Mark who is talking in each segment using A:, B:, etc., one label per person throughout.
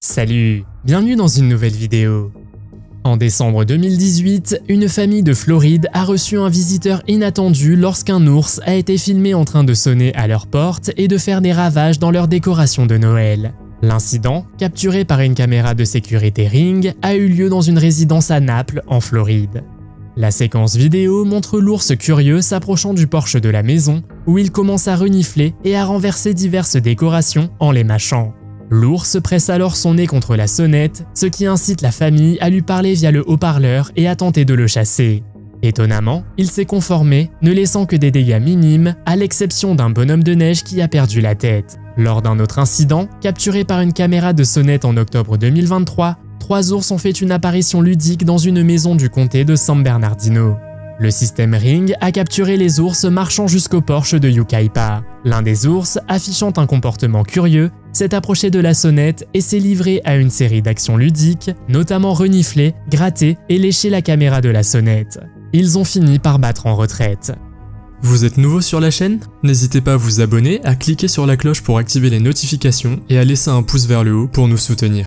A: Salut, bienvenue dans une nouvelle vidéo. En décembre 2018, une famille de Floride a reçu un visiteur inattendu lorsqu'un ours a été filmé en train de sonner à leur porte et de faire des ravages dans leur décoration de Noël. L'incident, capturé par une caméra de sécurité Ring, a eu lieu dans une résidence à Naples, en Floride. La séquence vidéo montre l'ours curieux s'approchant du porche de la maison, où il commence à renifler et à renverser diverses décorations en les mâchant. L'ours presse alors son nez contre la sonnette, ce qui incite la famille à lui parler via le haut-parleur et à tenter de le chasser. Étonnamment, il s'est conformé, ne laissant que des dégâts minimes, à l'exception d'un bonhomme de neige qui a perdu la tête. Lors d'un autre incident, capturé par une caméra de sonnette en octobre 2023, 3 ours ont fait une apparition ludique dans une maison du comté de San Bernardino. Le système Ring a capturé les ours marchant jusqu'au porche de Yucaipa. L'un des ours, affichant un comportement curieux, s'est approché de la sonnette et s'est livré à une série d'actions ludiques, notamment renifler, gratter et lécher la caméra de la sonnette. Ils ont fini par battre en retraite.
B: Vous êtes nouveau sur la chaîne? N'hésitez pas à vous abonner, à cliquer sur la cloche pour activer les notifications et à laisser un pouce vers le haut pour nous soutenir.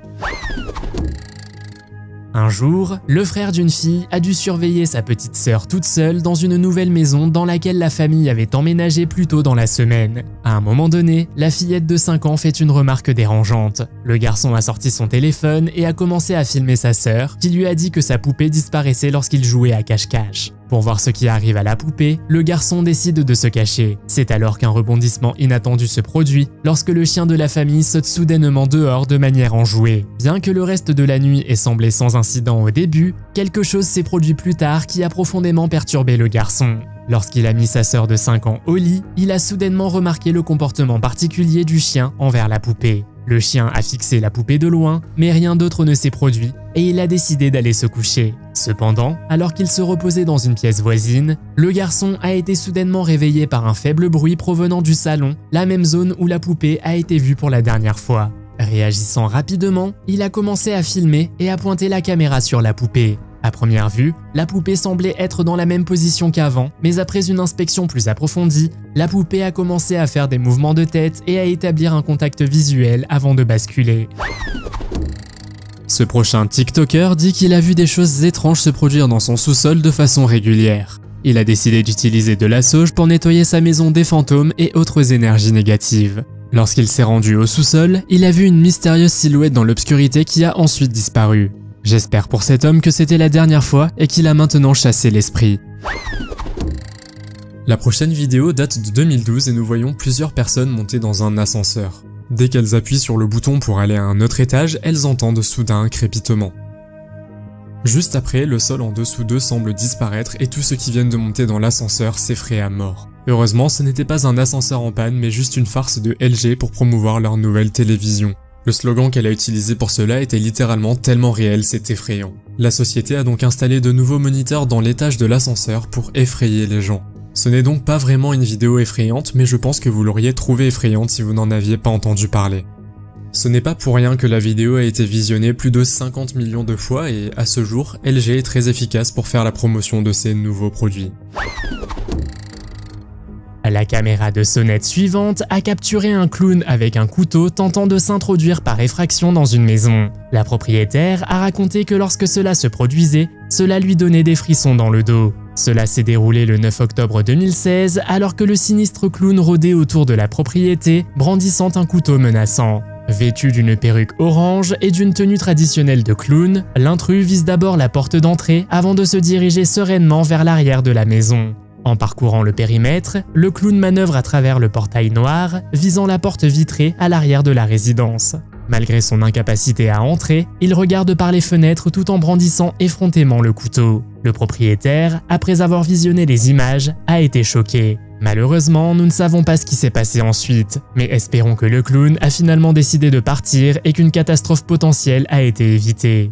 A: Un jour, le frère d'une fille a dû surveiller sa petite sœur toute seule dans une nouvelle maison dans laquelle la famille avait emménagé plus tôt dans la semaine. À un moment donné, la fillette de 5 ans fait une remarque dérangeante. Le garçon a sorti son téléphone et a commencé à filmer sa sœur, qui lui a dit que sa poupée disparaissait lorsqu'il jouait à cache-cache. Pour voir ce qui arrive à la poupée, le garçon décide de se cacher. C'est alors qu'un rebondissement inattendu se produit, lorsque le chien de la famille saute soudainement dehors de manière enjouée. Bien que le reste de la nuit ait semblé sans incident au début, quelque chose s'est produit plus tard qui a profondément perturbé le garçon. Lorsqu'il a mis sa sœur de 5 ans au lit, il a soudainement remarqué le comportement particulier du chien envers la poupée. Le chien a fixé la poupée de loin, mais rien d'autre ne s'est produit et il a décidé d'aller se coucher. Cependant, alors qu'il se reposait dans une pièce voisine, le garçon a été soudainement réveillé par un faible bruit provenant du salon, la même zone où la poupée a été vue pour la dernière fois. Réagissant rapidement, il a commencé à filmer et à pointer la caméra sur la poupée. À première vue, la poupée semblait être dans la même position qu'avant, mais après une inspection plus approfondie, la poupée a commencé à faire des mouvements de tête et à établir un contact visuel avant de basculer.
B: Ce prochain TikToker dit qu'il a vu des choses étranges se produire dans son sous-sol de façon régulière. Il a décidé d'utiliser de la sauge pour nettoyer sa maison des fantômes et autres énergies négatives. Lorsqu'il s'est rendu au sous-sol, il a vu une mystérieuse silhouette dans l'obscurité qui a ensuite disparu. J'espère pour cet homme que c'était la dernière fois et qu'il a maintenant chassé l'esprit. La prochaine vidéo date de 2012 et nous voyons plusieurs personnes monter dans un ascenseur. Dès qu'elles appuient sur le bouton pour aller à un autre étage, elles entendent soudain un crépitement. Juste après, le sol en dessous d'eux semble disparaître et tous ceux qui viennent de monter dans l'ascenseur s'effraient à mort. Heureusement, ce n'était pas un ascenseur en panne mais juste une farce de LG pour promouvoir leur nouvelle télévision. Le slogan qu'elle a utilisé pour cela était littéralement tellement réel, c'est effrayant. La société a donc installé de nouveaux moniteurs dans l'étage de l'ascenseur pour effrayer les gens. Ce n'est donc pas vraiment une vidéo effrayante, mais je pense que vous l'auriez trouvée effrayante si vous n'en aviez pas entendu parler. Ce n'est pas pour rien que la vidéo a été visionnée plus de 50 millions de fois et à ce jour, LG est très efficace pour faire la promotion de ses nouveaux produits.
A: La caméra de sonnette suivante a capturé un clown avec un couteau tentant de s'introduire par effraction dans une maison. La propriétaire a raconté que lorsque cela se produisait, cela lui donnait des frissons dans le dos. Cela s'est déroulé le 9 octobre 2016 alors que le sinistre clown rôdait autour de la propriété, brandissant un couteau menaçant. Vêtu d'une perruque orange et d'une tenue traditionnelle de clown, l'intrus vise d'abord la porte d'entrée avant de se diriger sereinement vers l'arrière de la maison. En parcourant le périmètre, le clown manœuvre à travers le portail noir, visant la porte vitrée à l'arrière de la résidence. Malgré son incapacité à entrer, il regarde par les fenêtres tout en brandissant effrontément le couteau. Le propriétaire, après avoir visionné les images, a été choqué. Malheureusement, nous ne savons pas ce qui s'est passé ensuite, mais espérons que le clown a finalement décidé de partir et qu'une catastrophe potentielle a été évitée.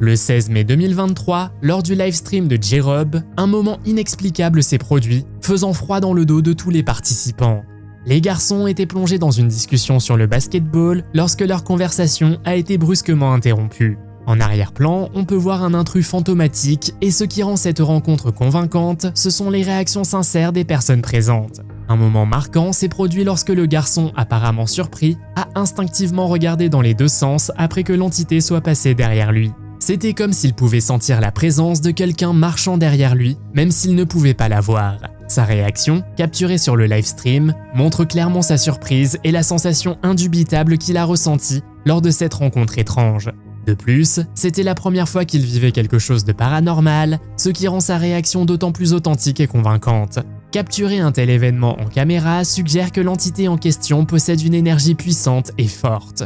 A: Le 16 mai 2023, lors du livestream de J-Rob, un moment inexplicable s'est produit, faisant froid dans le dos de tous les participants. Les garçons étaient plongés dans une discussion sur le basketball lorsque leur conversation a été brusquement interrompue. En arrière-plan, on peut voir un intrus fantomatique et ce qui rend cette rencontre convaincante, ce sont les réactions sincères des personnes présentes. Un moment marquant s'est produit lorsque le garçon, apparemment surpris, a instinctivement regardé dans les deux sens après que l'entité soit passée derrière lui. C'était comme s'il pouvait sentir la présence de quelqu'un marchant derrière lui, même s'il ne pouvait pas la voir. Sa réaction, capturée sur le livestream, montre clairement sa surprise et la sensation indubitable qu'il a ressentie lors de cette rencontre étrange. De plus, c'était la première fois qu'il vivait quelque chose de paranormal, ce qui rend sa réaction d'autant plus authentique et convaincante. Capturer un tel événement en caméra suggère que l'entité en question possède une énergie puissante et forte.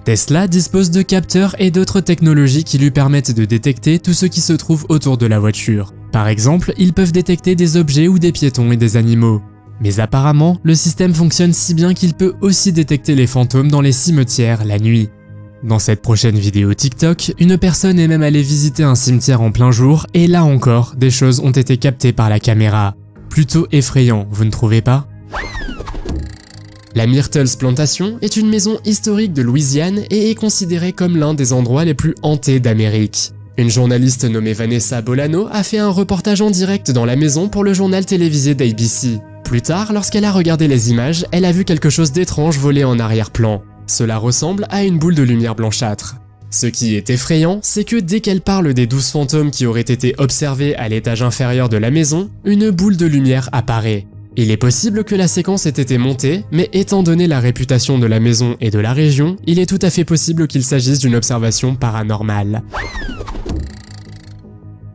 B: Tesla dispose de capteurs et d'autres technologies qui lui permettent de détecter tout ce qui se trouve autour de la voiture. Par exemple, ils peuvent détecter des objets ou des piétons et des animaux. Mais apparemment, le système fonctionne si bien qu'il peut aussi détecter les fantômes dans les cimetières la nuit. Dans cette prochaine vidéo TikTok, une personne est même allée visiter un cimetière en plein jour et là encore, des choses ont été captées par la caméra. Plutôt effrayant, vous ne trouvez pas ? La Myrtles Plantation est une maison historique de Louisiane et est considérée comme l'un des endroits les plus hantés d'Amérique. Une journaliste nommée Vanessa Bolano a fait un reportage en direct dans la maison pour le journal télévisé d'ABC. Plus tard, lorsqu'elle a regardé les images, elle a vu quelque chose d'étrange voler en arrière-plan. Cela ressemble à une boule de lumière blanchâtre. Ce qui est effrayant, c'est que dès qu'elle parle des 12 fantômes qui auraient été observés à l'étage inférieur de la maison, une boule de lumière apparaît. Il est possible que la séquence ait été montée, mais étant donné la réputation de la maison et de la région, il est tout à fait possible qu'il s'agisse d'une observation paranormale.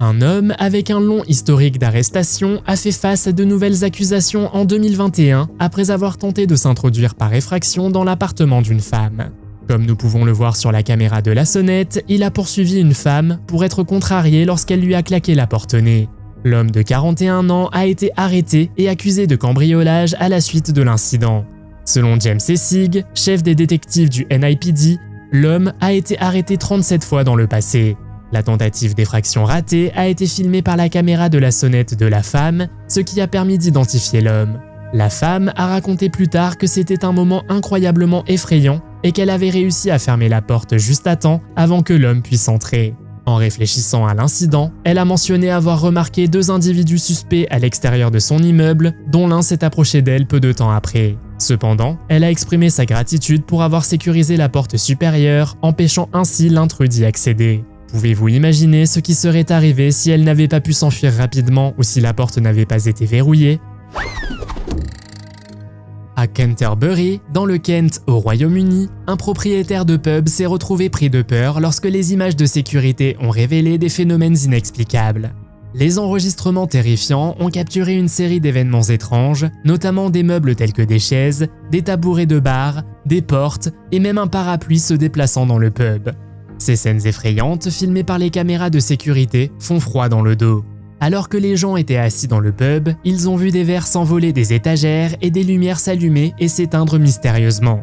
A: Un homme avec un long historique d'arrestation a fait face à de nouvelles accusations en 2021 après avoir tenté de s'introduire par effraction dans l'appartement d'une femme. Comme nous pouvons le voir sur la caméra de la sonnette, il a poursuivi une femme pour être contrarié lorsqu'elle lui a claqué la porte-nez. L'homme de 41 ans a été arrêté et accusé de cambriolage à la suite de l'incident. Selon James Essig, chef des détectives du NYPD, l'homme a été arrêté 37 fois dans le passé. La tentative d'effraction ratée a été filmée par la caméra de la sonnette de la femme, ce qui a permis d'identifier l'homme. La femme a raconté plus tard que c'était un moment incroyablement effrayant et qu'elle avait réussi à fermer la porte juste à temps avant que l'homme puisse entrer. En réfléchissant à l'incident, elle a mentionné avoir remarqué 2 individus suspects à l'extérieur de son immeuble, dont l'un s'est approché d'elle peu de temps après. Cependant, elle a exprimé sa gratitude pour avoir sécurisé la porte supérieure, empêchant ainsi l'intrus d'y accéder. Pouvez-vous imaginer ce qui serait arrivé si elle n'avait pas pu s'enfuir rapidement ou si la porte n'avait pas été verrouillée ? À Canterbury, dans le Kent au Royaume-Uni, un propriétaire de pub s'est retrouvé pris de peur lorsque les images de sécurité ont révélé des phénomènes inexplicables. Les enregistrements terrifiants ont capturé une série d'événements étranges, notamment des meubles tels que des chaises, des tabourets de bar, des portes et même un parapluie se déplaçant dans le pub. Ces scènes effrayantes, filmées par les caméras de sécurité, font froid dans le dos. Alors que les gens étaient assis dans le pub, ils ont vu des verres s'envoler des étagères et des lumières s'allumer et s'éteindre mystérieusement.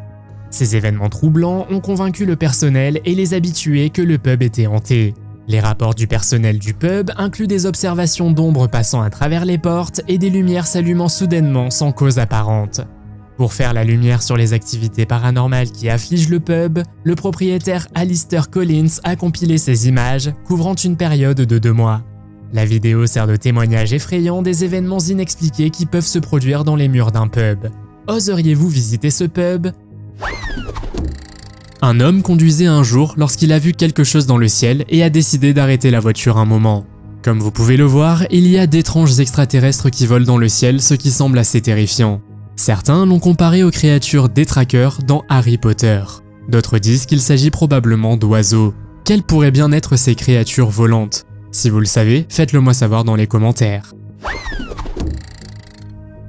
A: Ces événements troublants ont convaincu le personnel et les habitués que le pub était hanté. Les rapports du personnel du pub incluent des observations d'ombres passant à travers les portes et des lumières s'allumant soudainement sans cause apparente. Pour faire la lumière sur les activités paranormales qui affligent le pub, le propriétaire Alistair Collins a compilé ces images, couvrant une période de 2 mois. La vidéo sert de témoignage effrayant des événements inexpliqués qui peuvent se produire dans les murs d'un pub. Oseriez-vous visiter ce pub ?
B: Un homme conduisait un jour lorsqu'il a vu quelque chose dans le ciel et a décidé d'arrêter la voiture un moment. Comme vous pouvez le voir, il y a d'étranges extraterrestres qui volent dans le ciel, ce qui semble assez terrifiant. Certains l'ont comparé aux créatures des trackers dans Harry Potter. D'autres disent qu'il s'agit probablement d'oiseaux. Quelles pourraient bien être ces créatures volantes ? Si vous le savez, faites-le moi savoir dans les commentaires.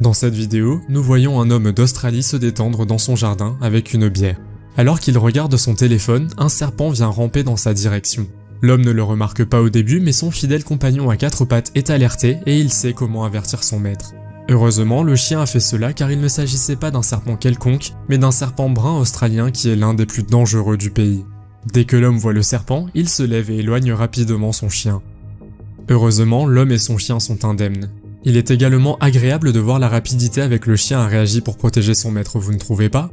B: Dans cette vidéo, nous voyons un homme d'Australie se détendre dans son jardin avec une bière. Alors qu'il regarde son téléphone, un serpent vient ramper dans sa direction. L'homme ne le remarque pas au début, mais son fidèle compagnon à 4 pattes est alerté et il sait comment avertir son maître. Heureusement, le chien a fait cela car il ne s'agissait pas d'un serpent quelconque, mais d'un serpent brun australien qui est l'un des plus dangereux du pays. Dès que l'homme voit le serpent, il se lève et éloigne rapidement son chien. Heureusement, l'homme et son chien sont indemnes. Il est également agréable de voir la rapidité avec le chien a réagi pour protéger son maître, vous ne trouvez pas ?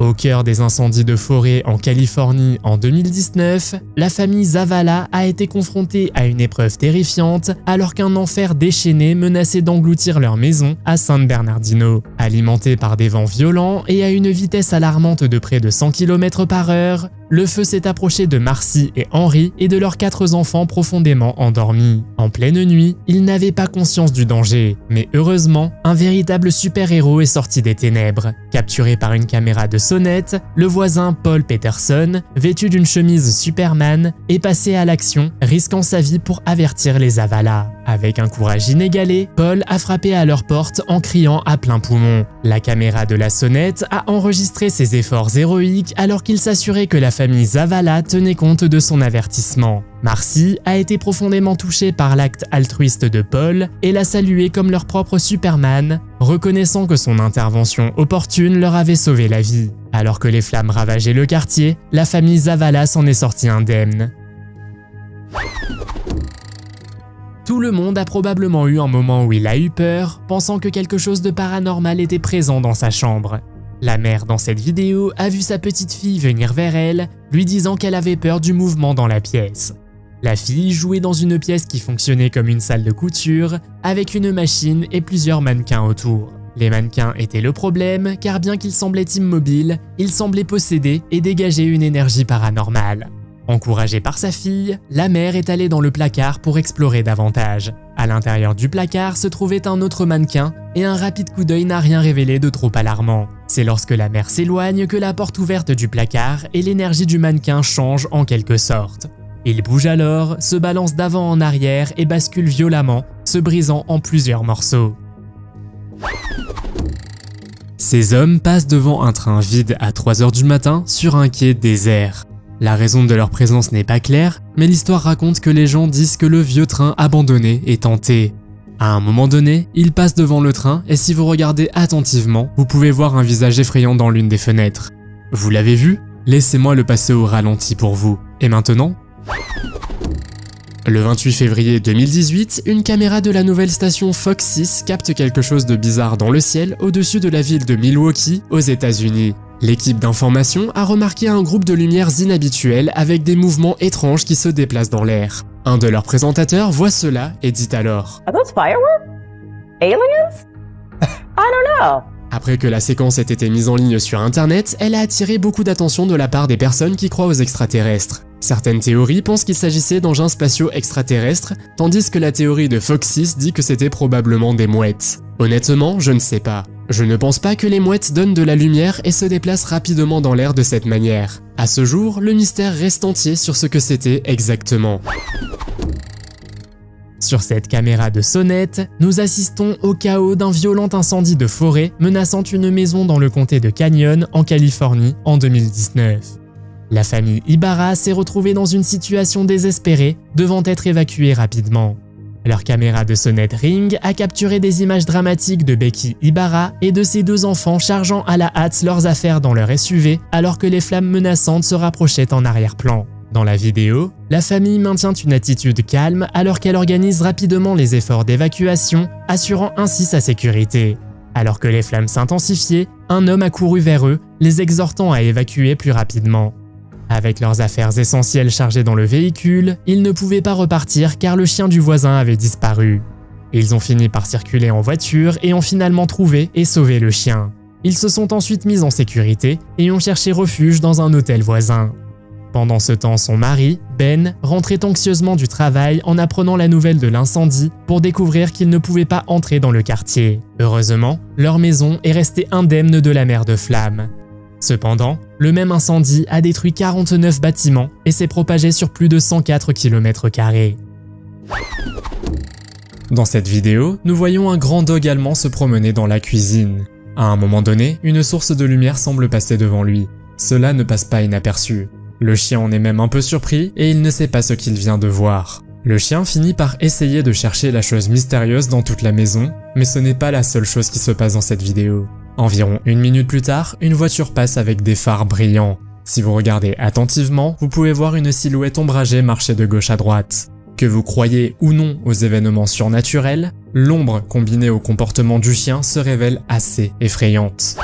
A: Au cœur des incendies de forêt en Californie en 2019, la famille Zavala a été confrontée à une épreuve terrifiante alors qu'un enfer déchaîné menaçait d'engloutir leur maison à San Bernardino. Alimenté par des vents violents et à une vitesse alarmante de près de 100 km/h, le feu s'est approché de Marcy et Henry et de leurs 4 enfants profondément endormis. En pleine nuit, ils n'avaient pas conscience du danger, mais heureusement, un véritable super-héros est sorti des ténèbres. Capturé par une caméra de sonnette, le voisin Paul Peterson, vêtu d'une chemise Superman, est passé à l'action, risquant sa vie pour avertir les Zavala. Avec un courage inégalé, Paul a frappé à leur porte en criant à plein poumon. La caméra de la sonnette a enregistré ses efforts héroïques alors qu'il s'assurait que la famille Zavala tenait compte de son avertissement. Marcy a été profondément touchée par l'acte altruiste de Paul et l'a salué comme leur propre Superman, reconnaissant que son intervention opportune leur avait sauvé la vie. Alors que les flammes ravageaient le quartier, la famille Zavala s'en est sortie indemne. Tout le monde a probablement eu un moment où il a eu peur, pensant que quelque chose de paranormal était présent dans sa chambre. La mère dans cette vidéo a vu sa petite fille venir vers elle, lui disant qu'elle avait peur du mouvement dans la pièce. La fille jouait dans une pièce qui fonctionnait comme une salle de couture, avec une machine et plusieurs mannequins autour. Les mannequins étaient le problème, car bien qu'ils semblaient immobiles, ils semblaient posséder et dégager une énergie paranormale. Encouragée par sa fille, la mère est allée dans le placard pour explorer davantage. À l'intérieur du placard se trouvait un autre mannequin et un rapide coup d'œil n'a rien révélé de trop alarmant. C'est lorsque la mère s'éloigne que la porte ouverte du placard et l'énergie du mannequin change en quelque sorte. Il bouge alors, se balance d'avant en arrière et bascule violemment, se brisant en plusieurs morceaux. Ces hommes passent devant un train vide à 3 h du matin sur un quai désert. La raison de leur présence n'est pas claire, mais l'histoire raconte que les gens disent que le vieux train abandonné est hanté. À un moment donné, ils passent devant le train et si vous regardez attentivement, vous pouvez voir un visage effrayant dans l'une des fenêtres. Vous l'avez vu? Laissez-moi le passer au ralenti pour vous. Et maintenant? Le 28 février 2018, une caméra de la nouvelle station Fox 6 capte quelque chose de bizarre dans le ciel au-dessus de la ville de Milwaukee, aux États-Unis. L'équipe d'information a remarqué un groupe de lumières inhabituelles avec des mouvements étranges qui se déplacent dans l'air. Un de leurs présentateurs voit cela et dit alors «
C: Are those fireworks? Aliens? I don't know. »
A: Après que la séquence ait été mise en ligne sur internet, elle a attiré beaucoup d'attention de la part des personnes qui croient aux extraterrestres. Certaines théories pensent qu'il s'agissait d'engins spatiaux extraterrestres, tandis que la théorie de Fox 6 dit que c'était probablement des mouettes. Honnêtement, je ne sais pas. Je ne pense pas que les mouettes donnent de la lumière et se déplacent rapidement dans l'air de cette manière. À ce jour, le mystère reste entier sur ce que c'était exactement. Sur cette caméra de sonnette, nous assistons au chaos d'un violent incendie de forêt menaçant une maison dans le comté de Canyon, en Californie, en 2019. La famille Ibarra s'est retrouvée dans une situation désespérée, devant être évacuée rapidement. Leur caméra de sonnette Ring a capturé des images dramatiques de Becky Ibarra et de ses 2 enfants chargeant à la hâte leurs affaires dans leur SUV alors que les flammes menaçantes se rapprochaient en arrière-plan. Dans la vidéo, la famille maintient une attitude calme alors qu'elle organise rapidement les efforts d'évacuation, assurant ainsi sa sécurité. Alors que les flammes s'intensifiaient, un homme a couru vers eux, les exhortant à évacuer plus rapidement. Avec leurs affaires essentielles chargées dans le véhicule, ils ne pouvaient pas repartir car le chien du voisin avait disparu. Ils ont fini par circuler en voiture et ont finalement trouvé et sauvé le chien. Ils se sont ensuite mis en sécurité et ont cherché refuge dans un hôtel voisin. Pendant ce temps, son mari, Ben, rentrait anxieusement du travail en apprenant la nouvelle de l'incendie pour découvrir qu'il ne pouvait pas entrer dans le quartier. Heureusement, leur maison est restée indemne de la mer de flammes. Cependant, le même incendie a détruit 49 bâtiments et s'est propagé sur plus de 104 km². Dans cette vidéo, nous voyons un grand dog allemand se promener dans la cuisine. À un moment donné, une source de lumière semble passer devant lui. Cela ne passe pas inaperçu. Le chien en est même un peu surpris et il ne sait pas ce qu'il vient de voir. Le chien finit par essayer de chercher la chose mystérieuse dans toute la maison, mais ce n'est pas la seule chose qui se passe dans cette vidéo. Environ 1 minute plus tard, une voiture passe avec des phares brillants. Si vous regardez attentivement, vous pouvez voir une silhouette ombragée marcher de gauche à droite. Que vous croyez ou non aux événements surnaturels, l'ombre combinée au comportement du chien se révèle assez effrayante.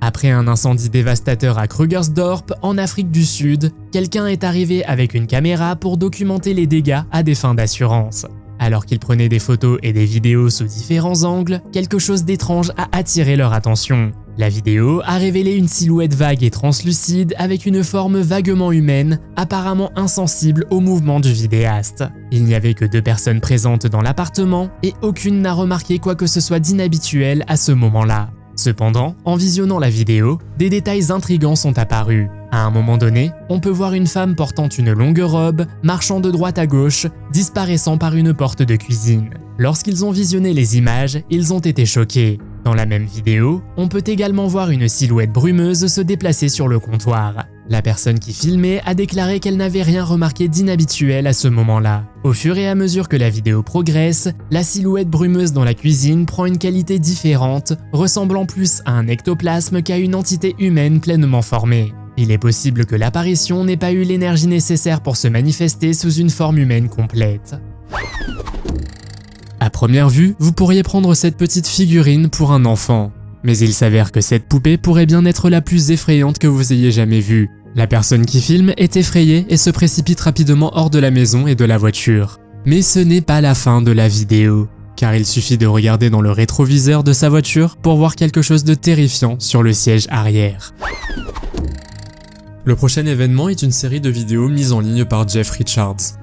A: Après un incendie dévastateur à Krugersdorp, en Afrique du Sud, quelqu'un est arrivé avec une caméra pour documenter les dégâts à des fins d'assurance. Alors qu'il prenait des photos et des vidéos sous différents angles, quelque chose d'étrange a attiré leur attention. La vidéo a révélé une silhouette vague et translucide avec une forme vaguement humaine, apparemment insensible au mouvement du vidéaste. Il n'y avait que 2 personnes présentes dans l'appartement et aucune n'a remarqué quoi que ce soit d'inhabituel à ce moment-là. Cependant, en visionnant la vidéo, des détails intrigants sont apparus. À un moment donné, on peut voir une femme portant une longue robe, marchant de droite à gauche, disparaissant par une porte de cuisine. Lorsqu'ils ont visionné les images, ils ont été choqués. Dans la même vidéo, on peut également voir une silhouette brumeuse se déplacer sur le comptoir. La personne qui filmait a déclaré qu'elle n'avait rien remarqué d'inhabituel à ce moment-là. Au fur et à mesure que la vidéo progresse, la silhouette brumeuse dans la cuisine prend une qualité différente, ressemblant plus à un ectoplasme qu'à une entité humaine pleinement formée. Il est possible que l'apparition n'ait pas eu l'énergie nécessaire pour se manifester sous une forme humaine complète. À première vue, vous pourriez prendre cette petite figurine pour un enfant. Mais il s'avère que cette poupée pourrait bien être la plus effrayante que vous ayez jamais vue. La personne qui filme est effrayée et se précipite rapidement hors de la maison et de la voiture. Mais ce n'est pas la fin de la vidéo, car il suffit de regarder dans le rétroviseur de sa voiture pour voir quelque chose de terrifiant sur le siège arrière.
B: Le prochain événement est une série de vidéos mises en ligne par Jeff Richards.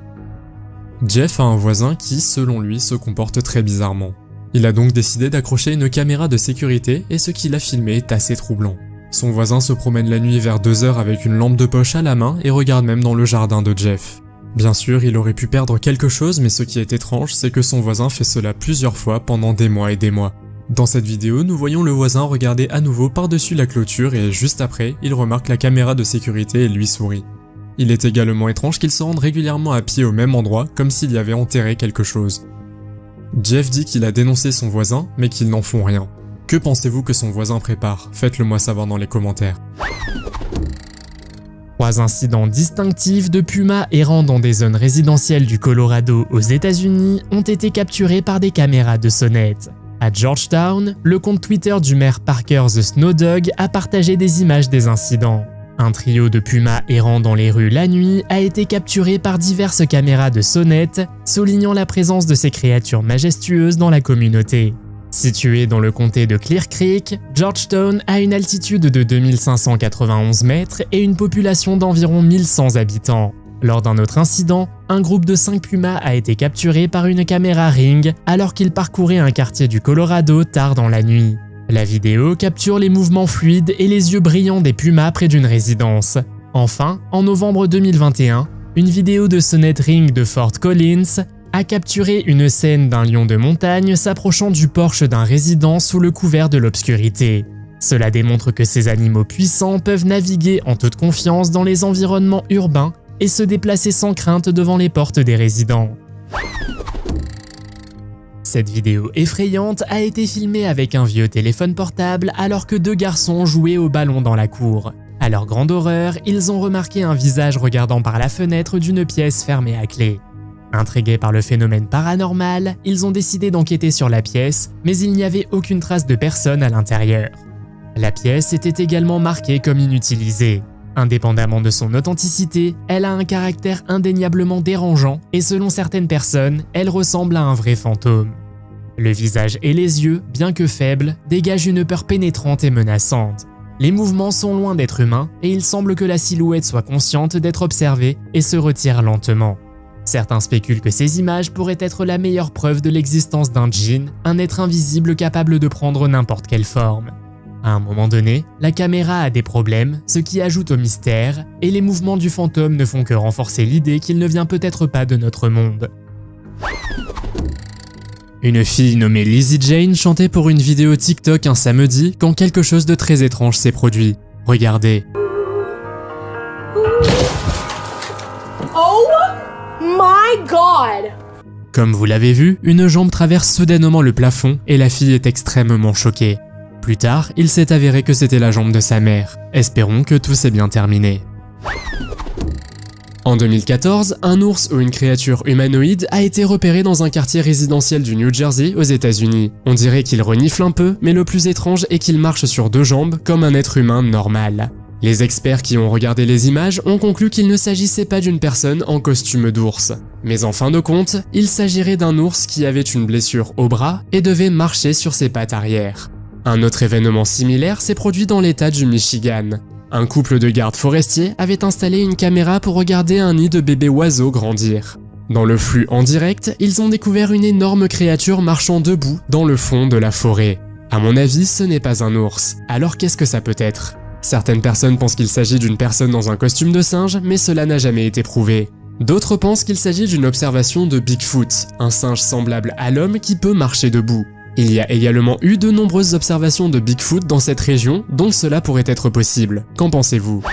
B: Jeff a un voisin qui, selon lui, se comporte très bizarrement. Il a donc décidé d'accrocher une caméra de sécurité et ce qu'il a filmé est assez troublant. Son voisin se promène la nuit vers 2 heures avec une lampe de poche à la main et regarde même dans le jardin de Jeff. Bien sûr, il aurait pu perdre quelque chose, mais ce qui est étrange, c'est que son voisin fait cela plusieurs fois pendant des mois et des mois. Dans cette vidéo, nous voyons le voisin regarder à nouveau par-dessus la clôture et juste après, il remarque la caméra de sécurité et lui sourit. Il est également étrange qu'il se rende régulièrement à pied au même endroit, comme s'il y avait enterré quelque chose. Jeff dit qu'il a dénoncé son voisin, mais qu'ils n'en font rien. Que pensez-vous que son voisin prépare? Faites-le moi savoir dans les commentaires.
A: 3 incidents distinctifs de pumas errant dans des zones résidentielles du Colorado aux États-Unis ont été capturés par des caméras de sonnette. À Georgetown, le compte Twitter du maire Parker the Snow Dog a partagé des images des incidents. Un trio de pumas errant dans les rues la nuit a été capturé par diverses caméras de sonnette, soulignant la présence de ces créatures majestueuses dans la communauté. Situé dans le comté de Clear Creek, Georgetown a une altitude de 2591 mètres et une population d'environ 1100 habitants. Lors d'un autre incident, un groupe de 5 pumas a été capturé par une caméra Ring alors qu'ils parcouraient un quartier du Colorado tard dans la nuit. La vidéo capture les mouvements fluides et les yeux brillants des pumas près d'une résidence. Enfin, en novembre 2021, une vidéo de sonnette Ring de Fort Collins a capturé une scène d'un lion de montagne s'approchant du porche d'un résident sous le couvert de l'obscurité. Cela démontre que ces animaux puissants peuvent naviguer en toute confiance dans les environnements urbains et se déplacer sans crainte devant les portes des résidents. Cette vidéo effrayante a été filmée avec un vieux téléphone portable alors que 2 garçons jouaient au ballon dans la cour. À leur grande horreur, ils ont remarqué un visage regardant par la fenêtre d'une pièce fermée à clé. Intrigués par le phénomène paranormal, ils ont décidé d'enquêter sur la pièce, mais il n'y avait aucune trace de personne à l'intérieur. La pièce était également marquée comme inutilisée. Indépendamment de son authenticité, elle a un caractère indéniablement dérangeant et selon certaines personnes, elle ressemble à un vrai fantôme. Le visage et les yeux, bien que faibles, dégagent une peur pénétrante et menaçante. Les mouvements sont loin d'être humains et il semble que la silhouette soit consciente d'être observée et se retire lentement. Certains spéculent que ces images pourraient être la meilleure preuve de l'existence d'un djinn, un être invisible capable de prendre n'importe quelle forme. À un moment donné, la caméra a des problèmes, ce qui ajoute au mystère, et les mouvements du fantôme ne font que renforcer l'idée qu'il ne vient peut-être pas de notre monde. Une fille nommée Lizzie Jane chantait pour une vidéo TikTok un samedi quand quelque chose de très étrange s'est produit. Regardez.
C: Oh my god!
A: Comme vous l'avez vu, une jambe traverse soudainement le plafond et la fille est extrêmement choquée. Plus tard, il s'est avéré que c'était la jambe de sa mère. Espérons que tout s'est bien terminé.
B: En 2014, un ours ou une créature humanoïde a été repéré dans un quartier résidentiel du New Jersey aux États-Unis. On dirait qu'il renifle un peu, mais le plus étrange est qu'il marche sur deux jambes comme un être humain normal. Les experts qui ont regardé les images ont conclu qu'il ne s'agissait pas d'une personne en costume d'ours. Mais en fin de compte, il s'agirait d'un ours qui avait une blessure au bras et devait marcher sur ses pattes arrière. Un autre événement similaire s'est produit dans l'état du Michigan. Un couple de gardes forestiers avait installé une caméra pour regarder un nid de bébés oiseaux grandir. Dans le flux en direct, ils ont découvert une énorme créature marchant debout dans le fond de la forêt. À mon avis, ce n'est pas un ours. Alors qu'est-ce que ça peut être? Certaines personnes pensent qu'il s'agit d'une personne dans un costume de singe, mais cela n'a jamais été prouvé. D'autres pensent qu'il s'agit d'une observation de Bigfoot, un singe semblable à l'homme qui peut marcher debout. Il y a également eu de nombreuses observations de Bigfoot dans cette région, donc cela pourrait être possible. Qu'en pensez-vous?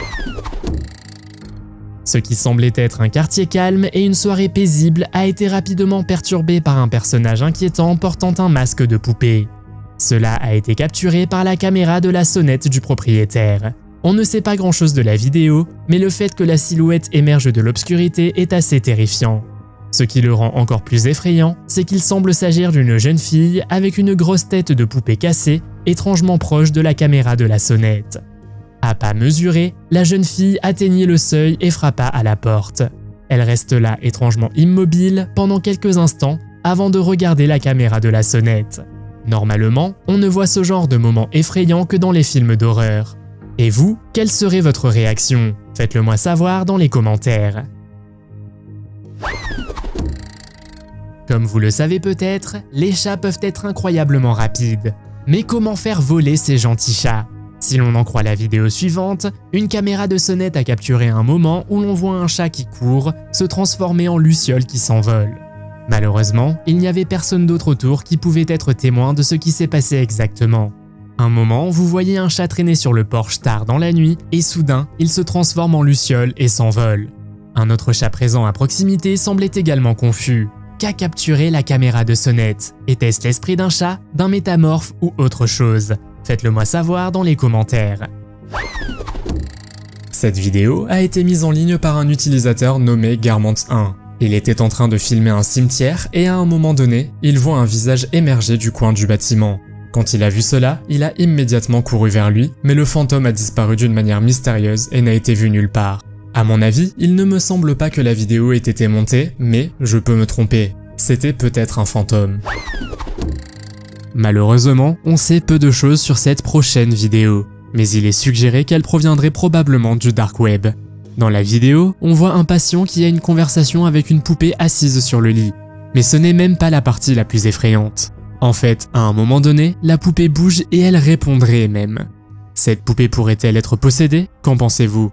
A: Ce qui semblait être un quartier calme et une soirée paisible a été rapidement perturbé par un personnage inquiétant portant un masque de poupée. Cela a été capturé par la caméra de la sonnette du propriétaire. On ne sait pas grand-chose de la vidéo, mais le fait que la silhouette émerge de l'obscurité est assez terrifiant. Ce qui le rend encore plus effrayant, c'est qu'il semble s'agir d'une jeune fille avec une grosse tête de poupée cassée, étrangement proche de la caméra de la sonnette. À pas mesuré, la jeune fille atteignit le seuil et frappa à la porte. Elle reste là étrangement immobile pendant quelques instants avant de regarder la caméra de la sonnette. Normalement, on ne voit ce genre de moment effrayant que dans les films d'horreur. Et vous, quelle serait votre réaction? Faites-le moi savoir dans les commentaires. Comme vous le savez peut-être, les chats peuvent être incroyablement rapides. Mais comment faire voler ces gentils chats? Si l'on en croit la vidéo suivante, une caméra de sonnette a capturé un moment où l'on voit un chat qui court se transformer en luciole qui s'envole. Malheureusement, il n'y avait personne d'autre autour qui pouvait être témoin de ce qui s'est passé exactement. Un moment, vous voyez un chat traîner sur le porche tard dans la nuit et soudain, il se transforme en luciole et s'envole. Un autre chat présent à proximité semblait également confus. Qu'a capturé la caméra de sonnette? Était-ce l'esprit d'un chat, d'un métamorphe ou autre chose? Faites-le moi savoir dans les commentaires.
B: Cette vidéo a été mise en ligne par un utilisateur nommé Garmont1. Il était en train de filmer un cimetière et à un moment donné, il voit un visage émerger du coin du bâtiment. Quand il a vu cela, il a immédiatement couru vers lui, mais le fantôme a disparu d'une manière mystérieuse et n'a été vu nulle part. À mon avis, il ne me semble pas que la vidéo ait été montée, mais je peux me tromper. C'était peut-être un fantôme. Malheureusement, on sait peu de choses sur cette prochaine vidéo, mais il est suggéré qu'elle proviendrait probablement du dark web. Dans la vidéo, on voit un patient qui a une conversation avec une poupée assise sur le lit. Mais ce n'est même pas la partie la plus effrayante. En fait, à un moment donné, la poupée bouge et elle répondrait même. Cette poupée pourrait-elle être possédée? Qu'en pensez-vous?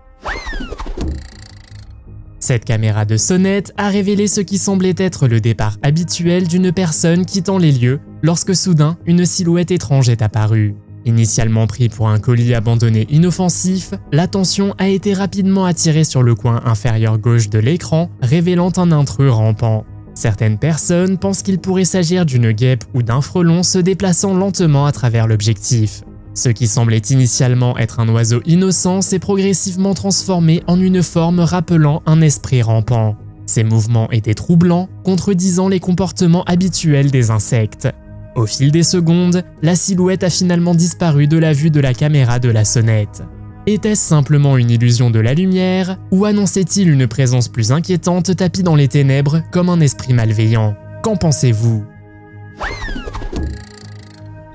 A: Cette caméra de sonnette a révélé ce qui semblait être le départ habituel d'une personne quittant les lieux lorsque soudain une silhouette étrange est apparue. Initialement pris pour un colis abandonné inoffensif, l'attention a été rapidement attirée sur le coin inférieur gauche de l'écran, révélant un intrus rampant. Certaines personnes pensent qu'il pourrait s'agir d'une guêpe ou d'un frelon se déplaçant lentement à travers l'objectif. Ce qui semblait initialement être un oiseau innocent s'est progressivement transformé en une forme rappelant un esprit rampant. Ces mouvements étaient troublants, contredisant les comportements habituels des insectes. Au fil des secondes, la silhouette a finalement disparu de la vue de la caméra de la sonnette. Était-ce simplement une illusion de la lumière, ou annonçait-il une présence plus inquiétante tapie dans les ténèbres comme un esprit malveillant? Qu'en pensez-vous?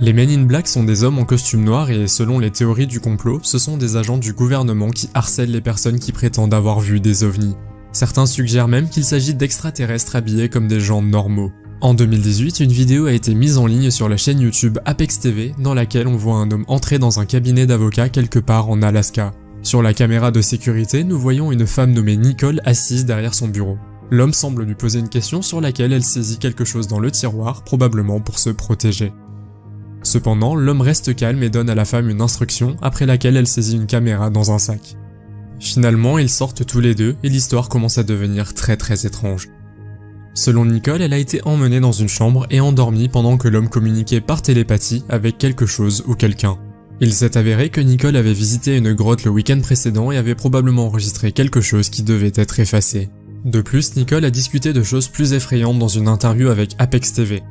B: Les Men in Black sont des hommes en costume noir et selon les théories du complot, ce sont des agents du gouvernement qui harcèlent les personnes qui prétendent avoir vu des ovnis. Certains suggèrent même qu'il s'agit d'extraterrestres habillés comme des gens normaux. En 2018, une vidéo a été mise en ligne sur la chaîne YouTube Apex TV dans laquelle on voit un homme entrer dans un cabinet d'avocats quelque part en Alaska. Sur la caméra de sécurité, nous voyons une femme nommée Nicole assise derrière son bureau. L'homme semble lui poser une question sur laquelle elle saisit quelque chose dans le tiroir, probablement pour se protéger. Cependant, l'homme reste calme et donne à la femme une instruction après laquelle elle saisit une caméra dans un sac. Finalement, ils sortent tous les deux et l'histoire commence à devenir très étrange. Selon Nicole, elle a été emmenée dans une chambre et endormie pendant que l'homme communiquait par télépathie avec quelque chose ou quelqu'un. Il s'est avéré que Nicole avait visité une grotte le week-end précédent et avait probablement enregistré quelque chose qui devait être effacé. De plus, Nicole a discuté de choses plus effrayantes dans une interview avec Apex TV.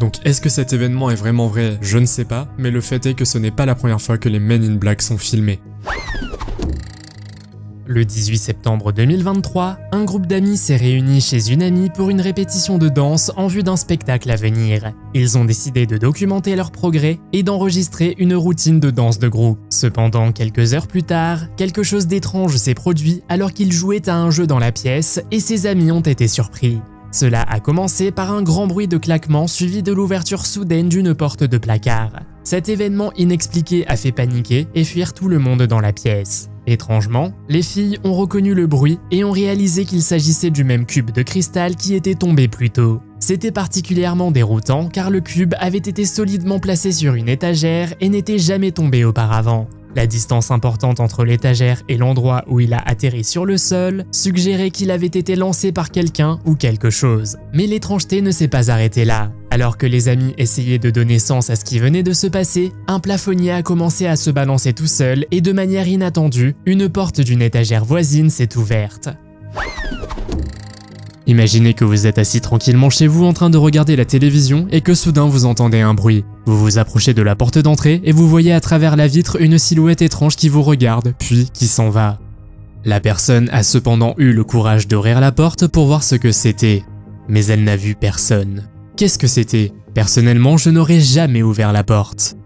B: Donc est-ce que cet événement est vraiment vrai? Je ne sais pas, mais le fait est que ce n'est pas la première fois que les Men in Black sont filmés.
A: Le 18 septembre 2023, un groupe d'amis s'est réuni chez une amie pour une répétition de danse en vue d'un spectacle à venir. Ils ont décidé de documenter leur progrès et d'enregistrer une routine de danse de groupe. Cependant, quelques heures plus tard, quelque chose d'étrange s'est produit alors qu'ils jouaient à un jeu dans la pièce et ses amis ont été surpris. Cela a commencé par un grand bruit de claquement suivi de l'ouverture soudaine d'une porte de placard. Cet événement inexpliqué a fait paniquer et fuir tout le monde dans la pièce. Étrangement, les filles ont reconnu le bruit et ont réalisé qu'il s'agissait du même cube de cristal qui était tombé plus tôt. C'était particulièrement déroutant car le cube avait été solidement placé sur une étagère et n'était jamais tombé auparavant. La distance importante entre l'étagère et l'endroit où il a atterri sur le sol suggérait qu'il avait été lancé par quelqu'un ou quelque chose. Mais l'étrangeté ne s'est pas arrêtée là. Alors que les amis essayaient de donner sens à ce qui venait de se passer, un plafonnier a commencé à se balancer tout seul et de manière inattendue, une porte d'une étagère voisine s'est ouverte. Imaginez que vous êtes assis tranquillement chez vous en train de regarder la télévision et que soudain vous entendez un bruit. Vous vous approchez de la porte d'entrée et vous voyez à travers la vitre une silhouette étrange qui vous regarde, puis qui s'en va. La personne a cependant eu le courage d'ouvrir la porte pour voir ce que c'était, mais elle n'a vu personne. Qu'est-ce que c'était? Personnellement, je n'aurais jamais ouvert la porte.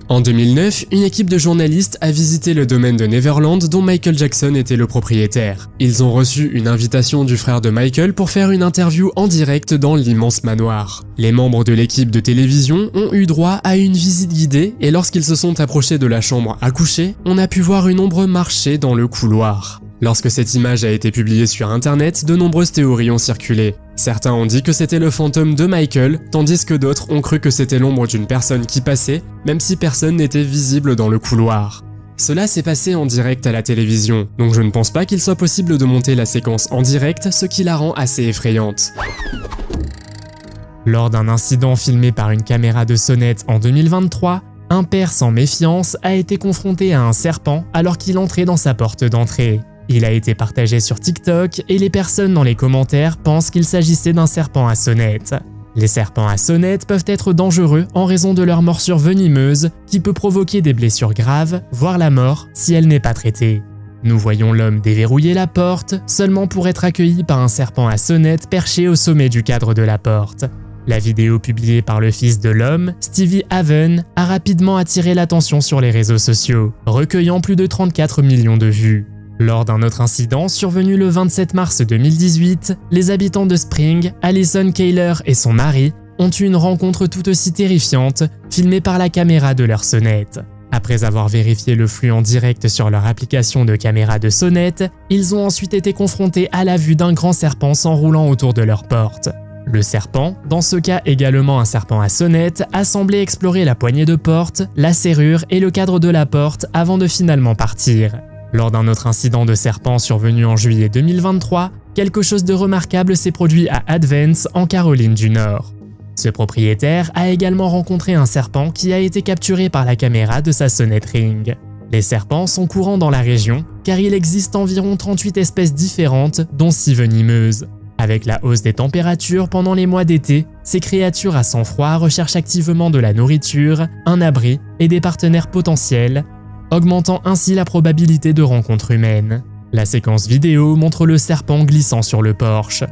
B: En 2009, une équipe de journalistes a visité le domaine de Neverland dont Michael Jackson était le propriétaire. Ils ont reçu une invitation du frère de Michael pour faire une interview en direct dans l'immense manoir. Les membres de l'équipe de télévision ont eu droit à une visite guidée et lorsqu'ils se sont approchés de la chambre à coucher, on a pu voir une ombre marcher dans le couloir. Lorsque cette image a été publiée sur internet, de nombreuses théories ont circulé. Certains ont dit que c'était le fantôme de Michael, tandis que d'autres ont cru que c'était l'ombre d'une personne qui passait, même si personne n'était visible dans le couloir. Cela s'est passé en direct à la télévision, donc je ne pense pas qu'il soit possible de monter la séquence en direct, ce qui la rend assez effrayante.
A: Lors d'un incident filmé par une caméra de sonnette en 2023, un père sans méfiance a été confronté à un serpent alors qu'il entrait dans sa porte d'entrée. Il a été partagé sur TikTok et les personnes dans les commentaires pensent qu'il s'agissait d'un serpent à sonnette. Les serpents à sonnette peuvent être dangereux en raison de leur morsure venimeuse qui peut provoquer des blessures graves, voire la mort si elle n'est pas traitée. Nous voyons l'homme déverrouiller la porte seulement pour être accueilli par un serpent à sonnette perché au sommet du cadre de la porte. La vidéo publiée par le fils de l'homme, Stevie Haven, a rapidement attiré l'attention sur les réseaux sociaux, recueillant plus de 34 millions de vues. Lors d'un autre incident survenu le 27 mars 2018, les habitants de Spring, Alison Kayler et son mari, ont eu une rencontre tout aussi terrifiante, filmée par la caméra de leur sonnette. Après avoir vérifié le flux en direct sur leur application de caméra de sonnette, ils ont ensuite été confrontés à la vue d'un grand serpent s'enroulant autour de leur porte. Le serpent, dans ce cas également un serpent à sonnette, a semblé explorer la poignée de porte, la serrure et le cadre de la porte avant de finalement partir. Lors d'un autre incident de serpent survenu en juillet 2023, quelque chose de remarquable s'est produit à Advance, en Caroline du Nord. Ce propriétaire a également rencontré un serpent qui a été capturé par la caméra de sa sonnette Ring. Les serpents sont courants dans la région, car il existe environ 38 espèces différentes, dont 6 venimeuses. Avec la hausse des températures pendant les mois d'été, ces créatures à sang froid recherchent activement de la nourriture, un abri et des partenaires potentiels, augmentant ainsi la probabilité de rencontres humaines. La séquence vidéo montre le serpent glissant sur le porche.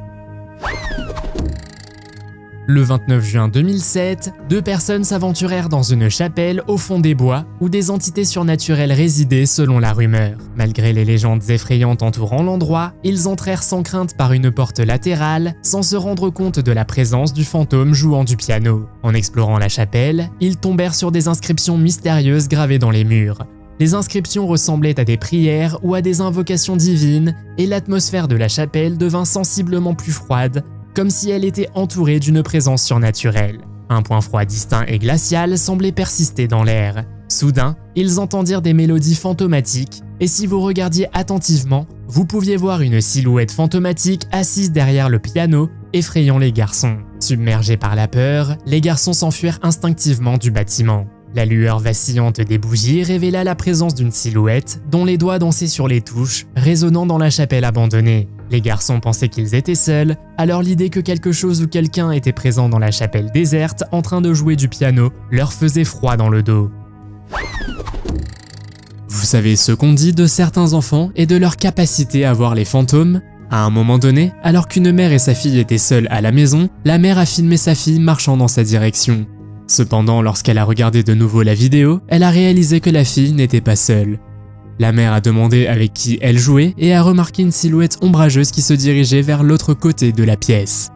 A: Le 29 juin 2007, 2 personnes s'aventurèrent dans une chapelle au fond des bois où des entités surnaturelles résidaient selon la rumeur. Malgré les légendes effrayantes entourant l'endroit, ils entrèrent sans crainte par une porte latérale sans se rendre compte de la présence du fantôme jouant du piano. En explorant la chapelle, ils tombèrent sur des inscriptions mystérieuses gravées dans les murs. Les inscriptions ressemblaient à des prières ou à des invocations divines et l'atmosphère de la chapelle devint sensiblement plus froide, comme si elle était entourée d'une présence surnaturelle. Un point froid distinct et glacial semblait persister dans l'air. Soudain, ils entendirent des mélodies fantomatiques et si vous regardiez attentivement, vous pouviez voir une silhouette fantomatique assise derrière le piano, effrayant les garçons. Submergés par la peur, les garçons s'enfuirent instinctivement du bâtiment. La lueur vacillante des bougies révéla la présence d'une silhouette dont les doigts dansaient sur les touches, résonnant dans la chapelle abandonnée. Les garçons pensaient qu'ils étaient seuls, alors l'idée que quelque chose ou quelqu'un était présent dans la chapelle déserte en train de jouer du piano leur faisait froid dans le dos. Vous savez ce qu'on dit de certains enfants et de leur capacité à voir les fantômes? À un moment donné, alors qu'une mère et sa fille étaient seules à la maison, la mère a filmé sa fille marchant dans sa direction. Cependant, lorsqu'elle a regardé de nouveau la vidéo, elle a réalisé que la fille n'était pas seule. La mère a demandé avec qui elle jouait et a remarqué une silhouette ombrageuse qui se dirigeait vers l'autre côté de la pièce.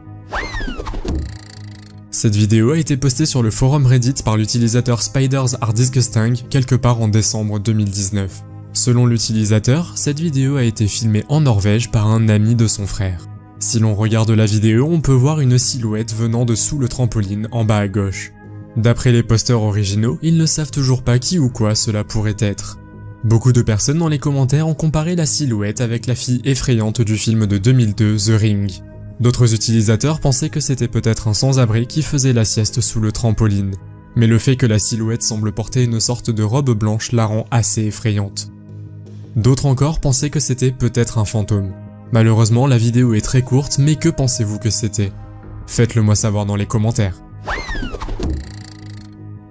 B: Cette vidéo a été postée sur le forum Reddit par l'utilisateur Spiders Are Disgusting quelque part en décembre 2019. Selon l'utilisateur, cette vidéo a été filmée en Norvège par un ami de son frère. Si l'on regarde la vidéo, on peut voir une silhouette venant de sous le trampoline en bas à gauche. D'après les posters originaux, ils ne savent toujours pas qui ou quoi cela pourrait être. Beaucoup de personnes dans les commentaires ont comparé la silhouette avec la fille effrayante du film de 2002 The Ring. D'autres utilisateurs pensaient que c'était peut-être un sans-abri qui faisait la sieste sous le trampoline. Mais le fait que la silhouette semble porter une sorte de robe blanche la rend assez effrayante. D'autres encore pensaient que c'était peut-être un fantôme. Malheureusement, la vidéo est très courte, mais que pensez-vous que c'était? Faites-le moi savoir dans les commentaires.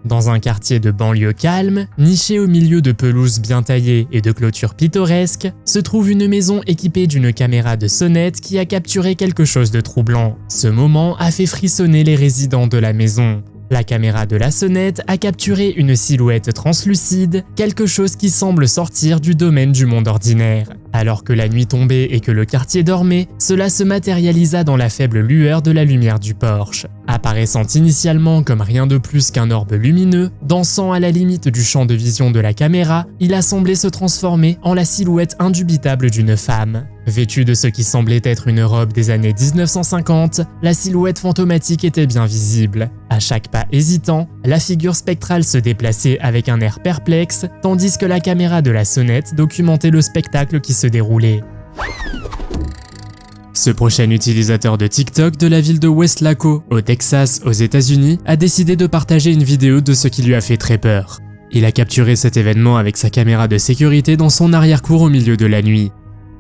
A: Dans un quartier de banlieue calme, niché au milieu de pelouses bien taillées et de clôtures pittoresques, se trouve une maison équipée d'une caméra de sonnette qui a capturé quelque chose de troublant. Ce moment a fait frissonner les résidents de la maison. La caméra de la sonnette a capturé une silhouette translucide, quelque chose qui semble sortir du domaine du monde ordinaire. Alors que la nuit tombait et que le quartier dormait, cela se matérialisa dans la faible lueur de la lumière du porche. Apparaissant initialement comme rien de plus qu'un orbe lumineux, dansant à la limite du champ de vision de la caméra, il a semblé se transformer en la silhouette indubitable d'une femme. Vêtue de ce qui semblait être une robe des années 1950, la silhouette fantomatique était bien visible. À chaque pas hésitant, la figure spectrale se déplaçait avec un air perplexe, tandis que la caméra de la sonnette documentait le spectacle qui se déroulait. Ce prochain utilisateur de TikTok de la ville de Westlaco, au Texas, aux États-Unis, a décidé de partager une vidéo de ce qui lui a fait très peur. Il a capturé cet événement avec sa caméra de sécurité dans son arrière-cour au milieu de la nuit.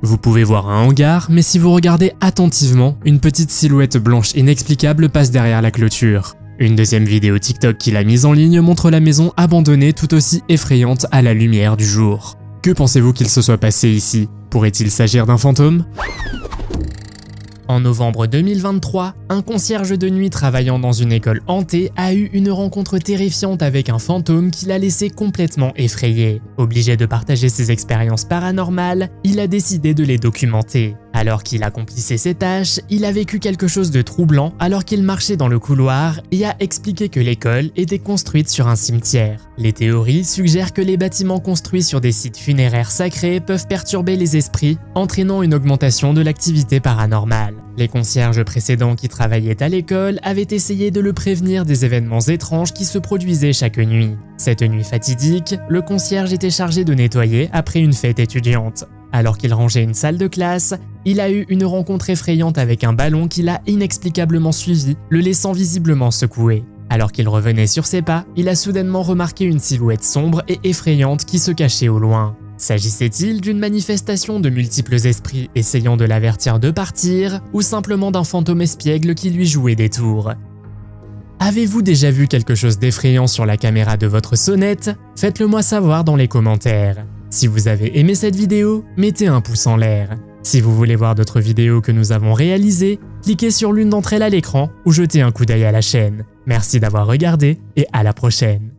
A: Vous pouvez voir un hangar, mais si vous regardez attentivement, une petite silhouette blanche inexplicable passe derrière la clôture. Une deuxième vidéo TikTok qu'il a mise en ligne montre la maison abandonnée tout aussi effrayante à la lumière du jour. Que pensez-vous qu'il se soit passé ici? Pourrait-il s'agir d'un fantôme? En novembre 2023, un concierge de nuit travaillant dans une école hantée a eu une rencontre terrifiante avec un fantôme qui l'a laissé complètement effrayé. Obligé de partager ses expériences paranormales, il a décidé de les documenter. Alors qu'il accomplissait ses tâches, il a vécu quelque chose de troublant alors qu'il marchait dans le couloir et a expliqué que l'école était construite sur un cimetière. Les théories suggèrent que les bâtiments construits sur des sites funéraires sacrés peuvent perturber les esprits, entraînant une augmentation de l'activité paranormale. Les concierges précédents qui travaillaient à l'école avaient essayé de le prévenir des événements étranges qui se produisaient chaque nuit. Cette nuit fatidique, le concierge était chargé de nettoyer après une fête étudiante. Alors qu'il rangeait une salle de classe, il a eu une rencontre effrayante avec un ballon qui l'a inexplicablement suivi, le laissant visiblement secoué. Alors qu'il revenait sur ses pas, il a soudainement remarqué une silhouette sombre et effrayante qui se cachait au loin. S'agissait-il d'une manifestation de multiples esprits essayant de l'avertir de partir, ou simplement d'un fantôme espiègle qui lui jouait des tours? Avez-vous déjà vu quelque chose d'effrayant sur la caméra de votre sonnette? Faites-le moi savoir dans les commentaires. Si vous avez aimé cette vidéo, mettez un pouce en l'air. Si vous voulez voir d'autres vidéos que nous avons réalisées, cliquez sur l'une d'entre elles à l'écran ou jetez un coup d'œil à la chaîne. Merci d'avoir regardé et à la prochaine.